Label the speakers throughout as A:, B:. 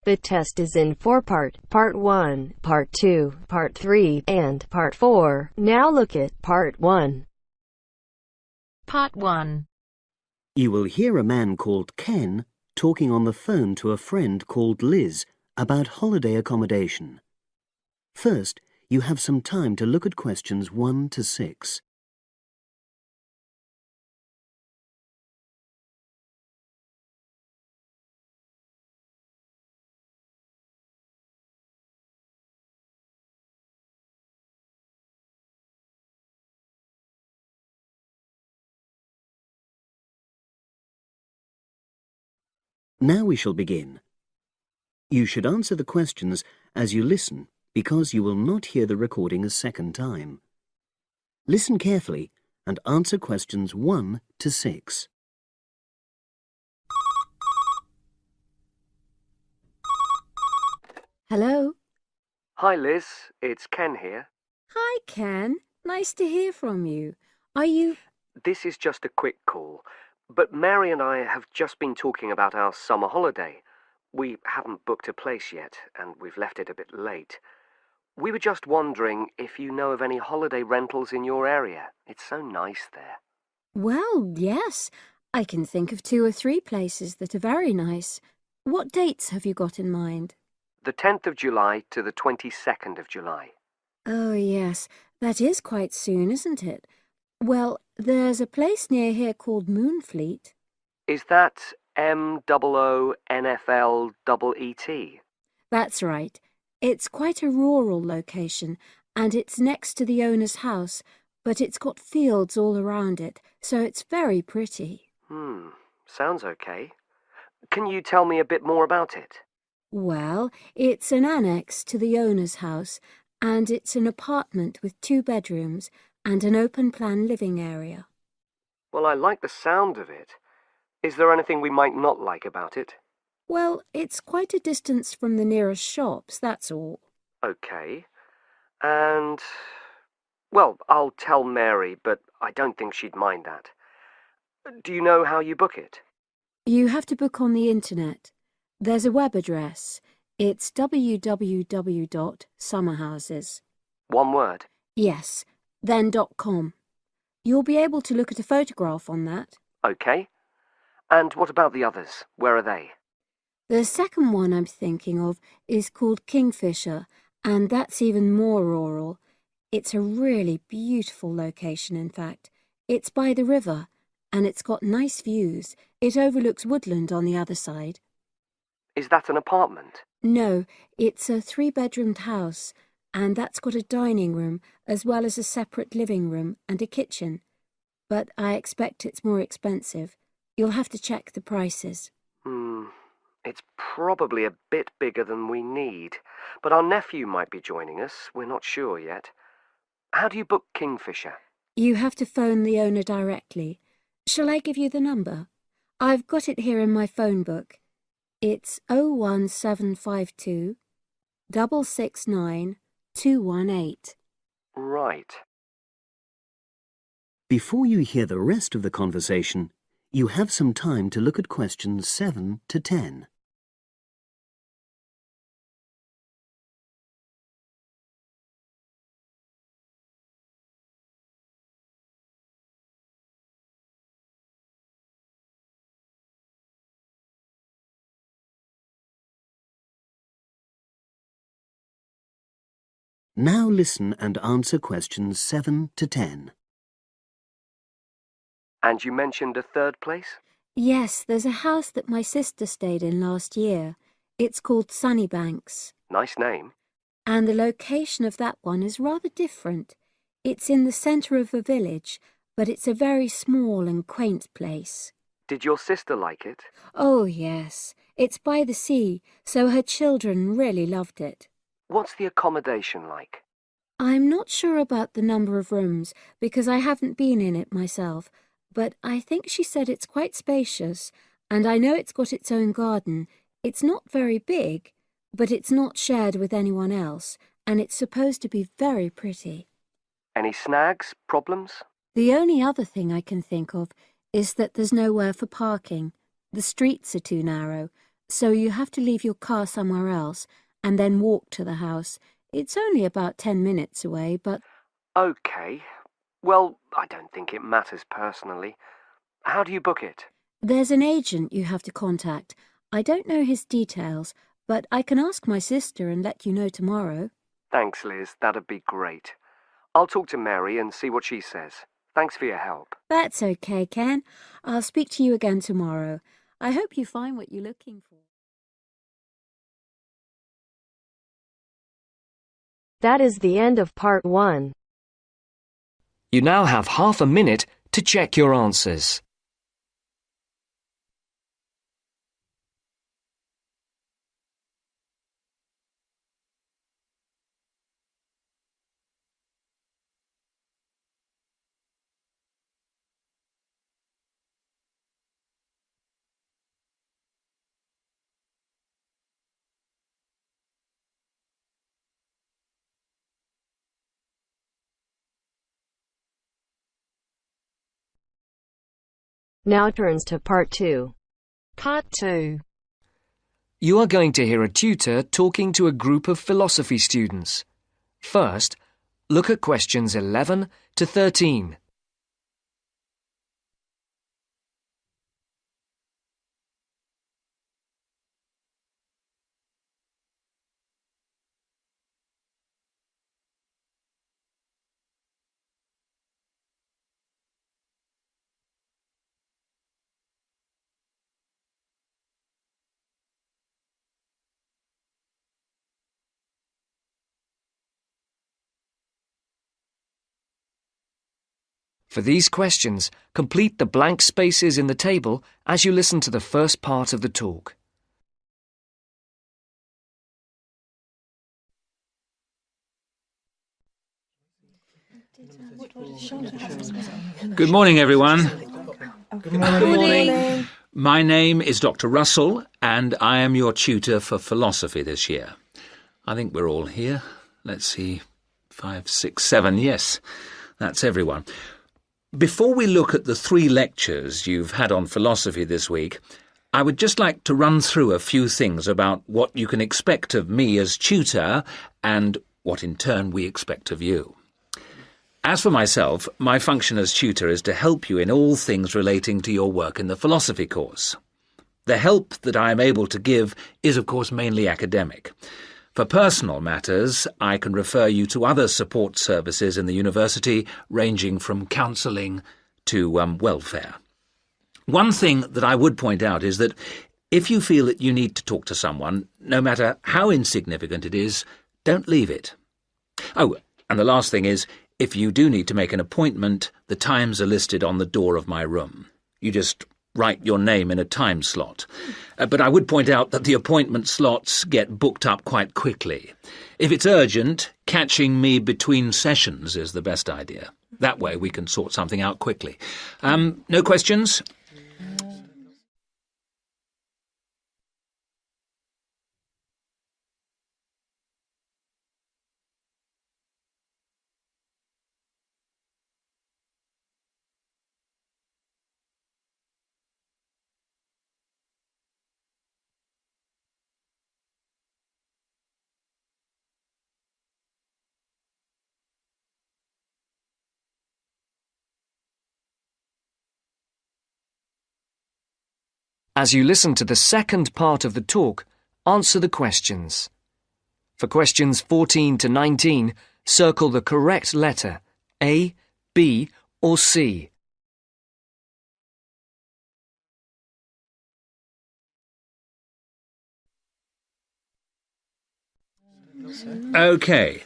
A: The test is in 4 parts: Part 1, Part 2, Part 3, and Part 4. Now look at Part 1.
B: Part 1.
C: You will hear a man called Ken talking on the phone to a friend called Liz about holiday accommodation. First, you have some time to look at questions 1 to 6. Now we shall begin. You should answer the questions as you listen because you will not hear the recording a second time. Listen carefully and answer questions 1 to 6.
D: Hello.
E: Hi Liz, it's Ken here.
D: Hi, Ken. Nice to hear from you. Are you...
E: This is just a quick call, but Mary and I have just been talking about our summer holiday. We haven't booked a place yet, and we've left it a bit late. We were just wondering if you know of any holiday rentals in your area. It's so nice there.
D: Well, yes. I can think of 2 or 3 places that are very nice. What dates have you got in mind?
E: The 10th of July to the 22nd of July.
D: Oh, yes. That is quite soon, isn't it? Well, there's a place near here called Moonfleet.
E: Is that MOONFLEET?
D: That's right. It's quite a rural location, and it's next to the owner's house, but it's got fields all around it, so it's very pretty.
E: Sounds okay. Can you tell me a bit more about it?
D: Well, it's an annex to the owner's house, and it's an apartment with 2 bedrooms and an open-plan living area.
E: Well, I like the sound of it. Is there anything we might not like about it?
D: Well, it's quite a distance from the nearest shops, that's all.
E: Okay. And... well, I'll tell Mary, but I don't think she'd mind that. Do you know how you book it?
D: You have to book on the internet. There's a web address. It's www.summerhouses.
E: One word?
D: Yes, then .com. You'll be able to look at a photograph on that.
E: Okay. And what about the others? Where are they?
D: The second one I'm thinking of is called Kingfisher, and that's even more rural. It's a really beautiful location, in fact. It's by the river, and it's got nice views. It overlooks woodland on the other side.
E: Is that an apartment?
D: No, it's a 3-bedroomed house, and that's got a dining room as well as a separate living room and a kitchen. But I expect it's more expensive. You'll have to check the prices.
E: It's probably a bit bigger than we need, but our nephew might be joining us. We're not sure yet. How do you book Kingfisher?
D: You have to phone the owner directly. Shall I give you the number? I've got it here in my phone book. It's 01752 669 218.
E: Right.
C: Before you hear the rest of the conversation, you have some time to look at questions 7 to 10. Now listen and answer questions 7 to 10.
E: And you mentioned a third place?
D: Yes, there's a house that my sister stayed in last year. It's called Sunnybanks.
E: Nice name.
D: And the location of that one is rather different. It's in the centre of a village, but it's a very small and quaint place.
E: Did your sister like it?
D: Oh, yes. It's by the sea, so her children really loved it.
E: What's the accommodation like?
D: I'm not sure about the number of rooms, because I haven't been in it myself, but I think she said it's quite spacious, and I know it's got its own garden. It's not very big, but it's not shared with anyone else, and it's supposed to be very pretty.
E: Any snags, problems?
D: The only other thing I can think of is that there's nowhere for parking. The streets are too narrow, so you have to leave your car somewhere else and then walk to the house. It's only about 10 minutes away, but...
E: OK. Well, I don't think it matters personally. How do you book it?
D: There's an agent you have to contact. I don't know his details, but I can ask my sister and let you know tomorrow.
E: Thanks, Liz. That'd be great. I'll talk to Mary and see what she says. Thanks for your help.
D: That's okay, Ken. I'll speak to you again tomorrow. I hope you find what you're looking for.
A: That is the end of part 1.
F: You now have half a minute to check your answers.
A: Now turns to part 2.
B: Part 2.
F: You are going to hear a tutor talking to a group of philosophy students. First, look at questions 11 to 13. For these questions, complete the blank spaces in the table as you listen to the first part of the talk.
G: Good morning, everyone.
H: Good morning.
G: My name is Dr. Russell, and I am your tutor for philosophy this year. I think we're all here. Let's see, 5, 6, 7, yes, that's everyone. Before we look at the 3 lectures you've had on philosophy this week, I would just like to run through a few things about what you can expect of me as tutor and what in turn we expect of you. As for myself, my function as tutor is to help you in all things relating to your work in the philosophy course. The help that I am able to give is, of course, mainly academic. For personal matters, I can refer you to other support services in the university, ranging from counselling to welfare. One thing that I would point out is that if you feel that you need to talk to someone, no matter how insignificant it is, don't leave it. Oh, and the last thing is, if you do need to make an appointment, the times are listed on the door of my room. You just write your name in a time slot. But I would point out that the appointment slots get booked up quite quickly. If it's urgent, catching me between sessions is the best idea. That way we can sort something out quickly. No questions?
F: As you listen to the second part of the talk, answer the questions. For questions 14 to 19, circle the correct letter, A, B, or C.
G: OK.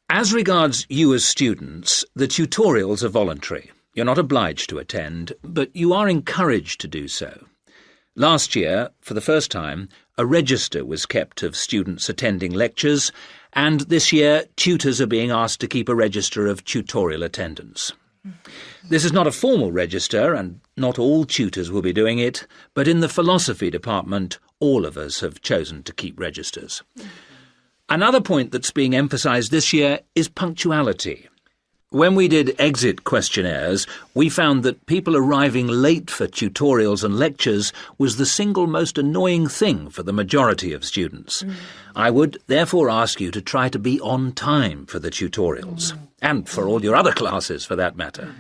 G: As regards you as students, the tutorials are voluntary. You're not obliged to attend, but you are encouraged to do so. Last year, for the first time, a register was kept of students attending lectures, and this year tutors are being asked to keep a register of tutorial attendance. This is not a formal register, and not all tutors will be doing it, but in the philosophy department, all of us have chosen to keep registers. Another point that's being emphasised this year is punctuality. When we did exit questionnaires, we found that people arriving late for tutorials and lectures was the single most annoying thing for the majority of students. I would therefore ask you to try to be on time for the tutorials, and for all your other classes for that matter.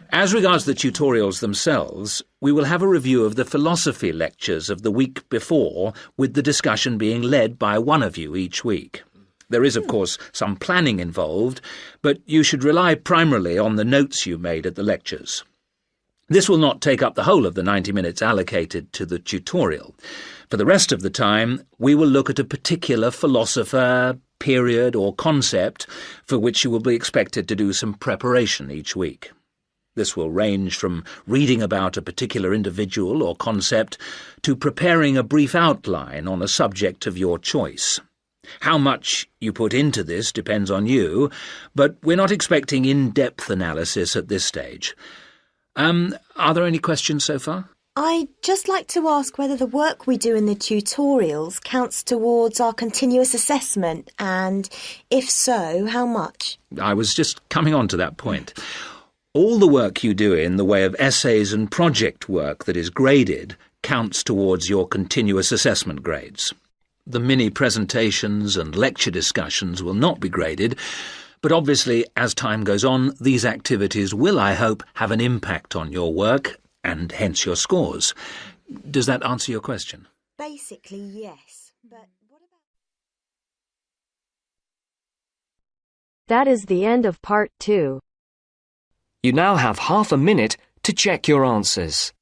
G: As regards the tutorials themselves, we will have a review of the philosophy lectures of the week before, with the discussion being led by one of you each week. There is, of course, some planning involved, but you should rely primarily on the notes you made at the lectures. This will not take up the whole of the 90 minutes allocated to the tutorial. For the rest of the time, we will look at a particular philosopher, period or concept for which you will be expected to do some preparation each week. This will range from reading about a particular individual or concept to preparing a brief outline on a subject of your choice. How much you put into this depends on you, but we're not expecting in-depth analysis at this stage. Are there any questions so far?
H: I'd just like to ask whether the work we do in the tutorials counts towards our continuous assessment, and if so, how much?
G: I was just coming on to that point. All the work you do in the way of essays and project work that is graded counts towards your continuous assessment grades. The mini presentations and lecture discussions will not be graded, but obviously, as time goes on, these activities will, I hope, have an impact on your work, and hence your scores. Does that answer your question?
H: Basically, yes. But what about...
A: That is the end of part 2.
F: You now have half a minute to check your answers.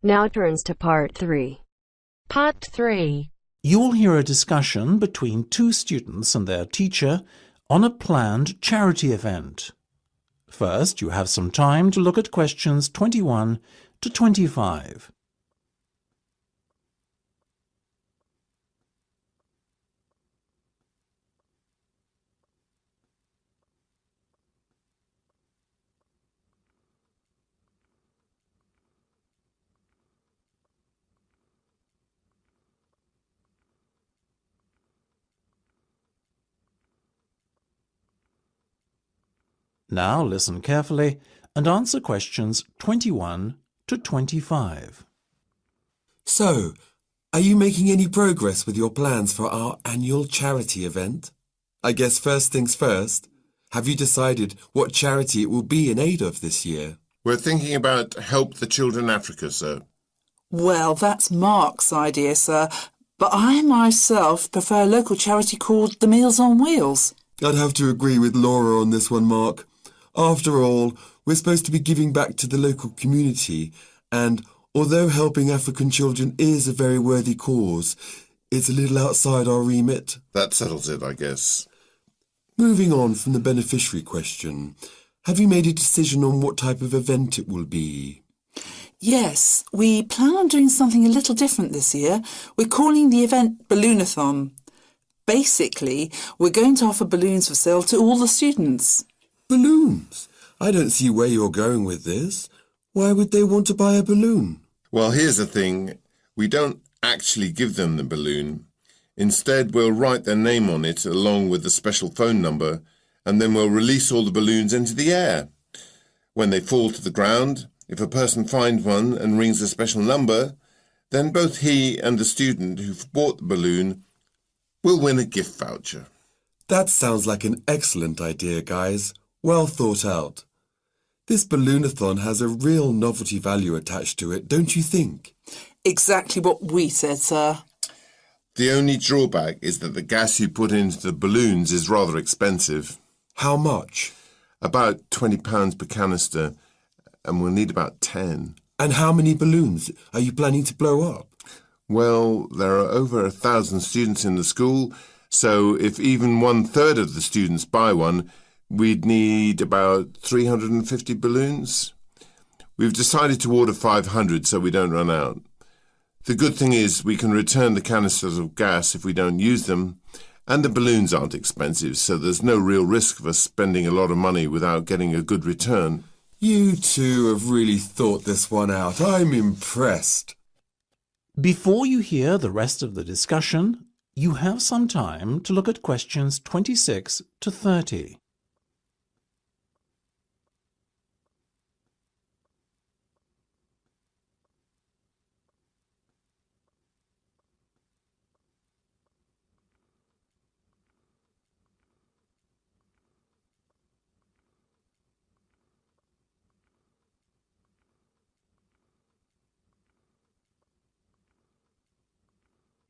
A: Now turns to part 3.
B: Part 3.
I: You will hear a discussion between two students and their teacher on a planned charity event. First, you have some time to look at questions 21 to 25. Now listen carefully and answer questions 21 to 25.
J: So, are you making any progress with your plans for our annual charity event? I guess first things first, have you decided what charity it will be in aid of this year?
K: We're thinking about Help the Children Africa, sir.
L: Well, that's Mark's idea, sir, but I myself prefer a local charity called the Meals on Wheels.
J: I'd have to agree with Laura on this one, Mark. After all, we're supposed to be giving back to the local community, and although helping African children is a very worthy cause, it's a little outside our remit.
K: That settles it, I guess.
J: Moving on from the beneficiary question, have you made a decision on what type of event it will be?
L: Yes, we plan on doing something a little different this year. We're calling the event Balloonathon. Basically, we're going to offer balloons for sale to all the students.
J: Balloons? I don't see where you're going with this. Why would they want to buy a balloon?
K: Well, here's the thing. We don't actually give them the balloon. Instead, we'll write their name on it along with the special phone number, and then we'll release all the balloons into the air. When they fall to the ground, if a person finds one and rings a special number, then both he and the student who've bought the balloon will win a gift voucher.
J: That sounds like an excellent idea, guys. Well thought out. This Balloonathon has a real novelty value attached to it, don't you think?
L: Exactly what we said, sir.
K: The only drawback is that the gas you put into the balloons is rather expensive.
J: How much?
K: About £20 per canister, and we'll need about 10.
J: And how many balloons are you planning to blow up?
K: Well, there are over 1,000 students in the school, so if even 1/3 of the students buy one, we'd need about 350 balloons. We've decided to order 500 so we don't run out. The good thing is we can return the canisters of gas if we don't use them, and the balloons aren't expensive, so there's no real risk of us spending a lot of money without getting a good return.
J: You two have really thought this one out. I'm impressed.
I: Before you hear the rest of the discussion, you have some time to look at questions 26 to 30.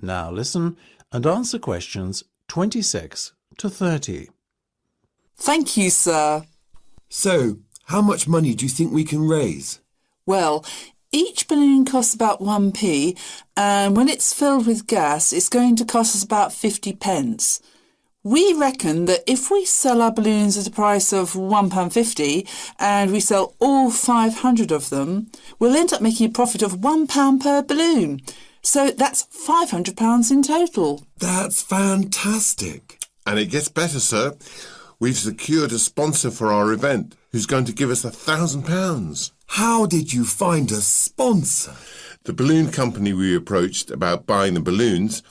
I: Now listen and answer questions 26 to 30.
L: Thank you, sir.
J: So, how much money do you think we can raise?
L: Well, each balloon costs about 1p, and when it's filled with gas, it's going to cost us about 50 pence. We reckon that if we sell our balloons at a price of £1.50 and we sell all 500 of them, we'll end up making a profit of £1 per balloon. So that's £500 in total.
J: That's fantastic.
K: And it gets better, sir. We've secured a sponsor for our event who's going to give us £1,000.
J: How did you find a sponsor?
K: The balloon company we approached about buying the balloons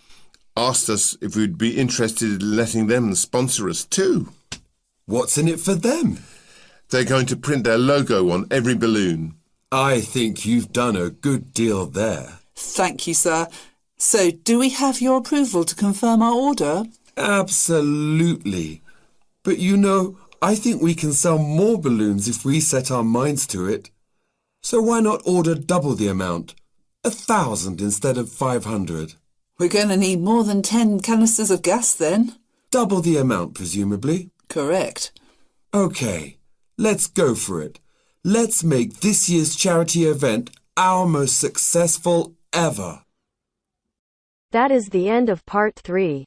K: asked us if we'd be interested in letting them sponsor us too.
J: What's in it for them?
K: They're going to print their logo on every balloon.
J: I think you've done a good deal there.
L: Thank you, sir. So, do we have your approval to confirm our order?
J: Absolutely. But you know, I think we can sell more balloons if we set our minds to it. So why not order double the amount? 1,000 instead of 500.
L: We're going to need more than 10 canisters of gas then.
J: Double the amount, presumably.
L: Correct.
J: OK, let's go for it. Let's make this year's charity event our most successful ever.
A: That is the end of part 3.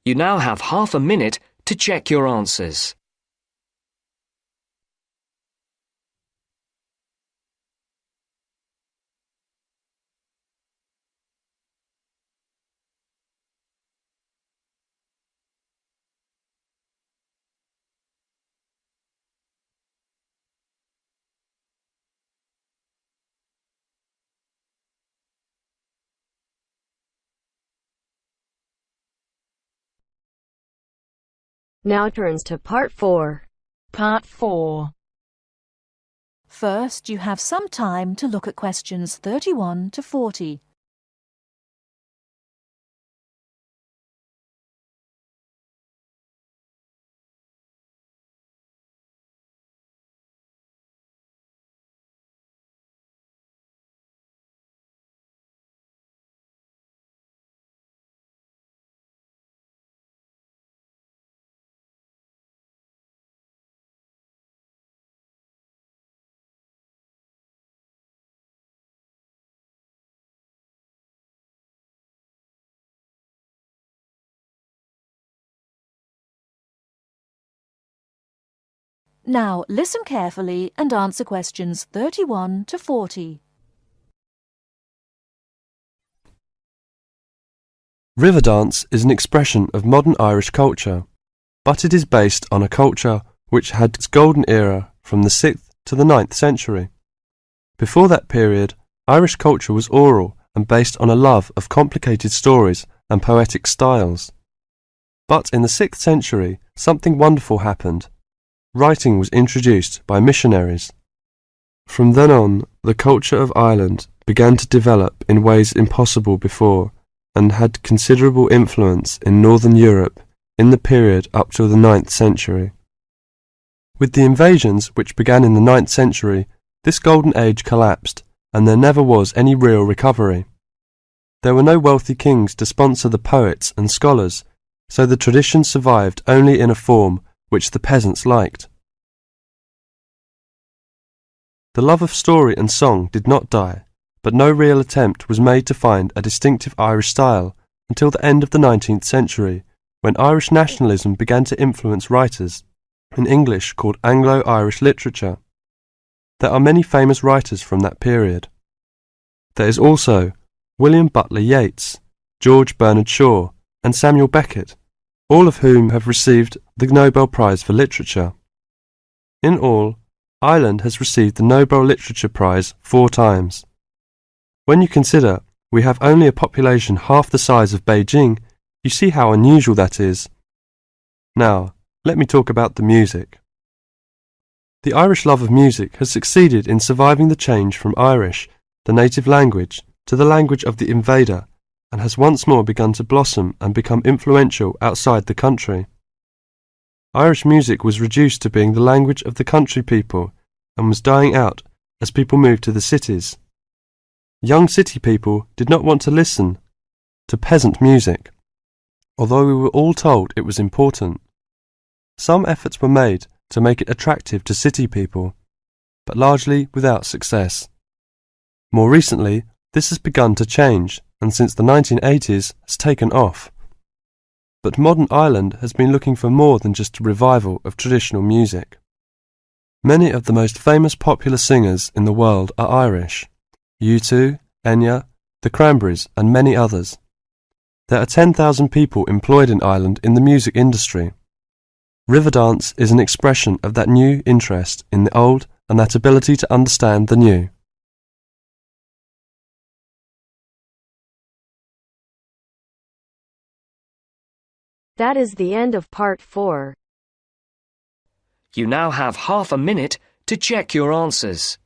F: You now have half a minute to check your answers.
A: Now turns to part 4.
B: Part 4. First, you have some time to look at questions 31 to 40. Now listen carefully and answer questions 31 to 40.
M: River dance is an expression of modern Irish culture, but it is based on a culture which had its golden era from the 6th to the 9th century. Before that period, Irish culture was oral and based on a love of complicated stories and poetic styles. But in the 6th century, something wonderful happened. Writing was introduced by missionaries. From then on, the culture of Ireland began to develop in ways impossible before and had considerable influence in Northern Europe in the period up to the 9th century. With the invasions which began in the 9th century, this golden age collapsed and there never was any real recovery. There were no wealthy kings to sponsor the poets and scholars, so the tradition survived only in a form which the peasants liked. The love of story and song did not die, but no real attempt was made to find a distinctive Irish style until the end of the 19th century, when Irish nationalism began to influence writers in English called Anglo-Irish literature. There are many famous writers from that period. There is also William Butler Yeats, George Bernard Shaw, and Samuel Beckett, all of whom have received the Nobel Prize for Literature. In all, Ireland has received the Nobel Literature Prize 4 times. When you consider we have only a population half the size of Beijing, you see how unusual that is. Now, let me talk about the music. The Irish love of music has succeeded in surviving the change from Irish, the native language, to the language of the invader, and has once more begun to blossom and become influential outside the country. Irish music was reduced to being the language of the country people and was dying out as people moved to the cities. Young city people did not want to listen to peasant music, although we were all told it was important. Some efforts were made to make it attractive to city people, but largely without success. More recently, this has begun to change, and since the 1980s has taken off. But modern Ireland has been looking for more than just a revival of traditional music. Many of the most famous popular singers in the world are Irish: U2, Enya, the Cranberries, and many others. There are 10,000 people employed in Ireland in the music industry. Riverdance is an expression of that new interest in the old and that ability to understand the new.
A: That is the end of part 4.
F: You now have half a minute to check your answers.